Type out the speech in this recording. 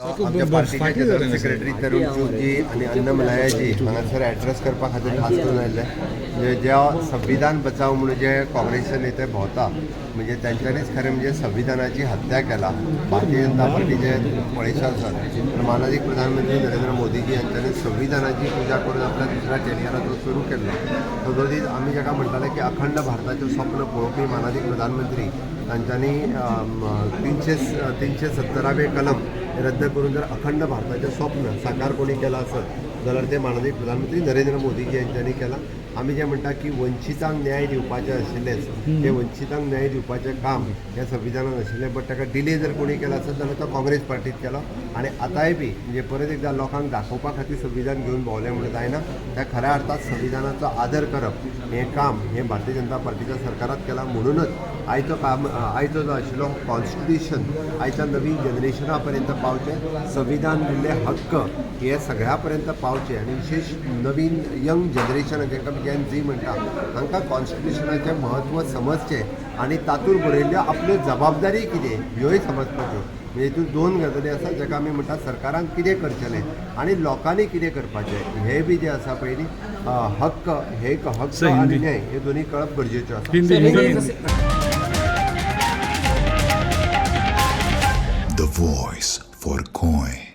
आमच्या पार्टीचे general secretary तरुण चूकजी आणि अन्नमलायाजी हांगासर एड्रेस करपा खातीर खास करून आयिल्ले. म्हणजे ज्या संविधान बचाव म्हणून जे काँग्रेसचे नेते भोंवता म्हणजे त्यांच्यानीच खरें म्हणजे संविधानाची हत्या केला. भारतीय जनता पार्टीचे पळयशे आसात. माननीय प्रधानमंत्री नरेंद्र मोदीजी यांच्यानी संविधानाची पुजा करून आपल्या दुसऱ्या टेलियराचो सुरू केल्लो. तो दीस आमी जाका म्हणटाले की अखंड भारताचें स्वप्न पळोवपी माननीय प्रधानमंत्री तांच्यांनी 370वें कलम रद्द करून जर अखंड भारताचें स्वप्न साकार कोणी केला आसत जाल्यार ते माननीय प्रधानमंत्री नरेंद्र मोदीजी यांच्यांनी केलां. आमी जे म्हणटा की वंचितांक न्याय दिवपाचें आशिल्लेंच ते वंचितांक न्याय दिवपाचें काम ह्या संविधानान आशिल्लें. बट ताका डिले जर कोणी केला आसत जाल्यार तो काँग्रेस पार्टीत केलो. आनी आतांय बी म्हणजे परत एकदां लोकांक दाखोवपा खातीर संविधान घेवन भोंवलें म्हणून जायना. त्या खऱ्या अर्थात संविधानाचो आदर करप हें काम हें भारतीय जनता पार्टीच्या सरकारात केलां. म्हणूनच आयचो जो आशिल्लो कॉन्स्टिट्यूशन आयच्या नवीन जनरेशना पर्यंत पावचें, संविधान दिल्ले हक्क हे सगळ्या पर्यंत पावचे आनी विशेष नवीन यंग जनरेशन जेका जेन झी म्हणटा हांकां कॉन्स्टिट्यूशनाचें म्हत्व समजचें आनी तातूंत बरयल्ल्यो आपल्यो जबाबदारी कितें ह्योय समजपाच्यो. म्हणजे हितून दोन गजाली आसा जाका आमी म्हणटा सरकारान कितें करचेलें आनी लोकांनी कितें करपाचें हें बी जें आसा पळय न्ही हक्क हे हक्क आनी न्याय हे दोनी कळप गरजेच्यो आसा. The voice for coin.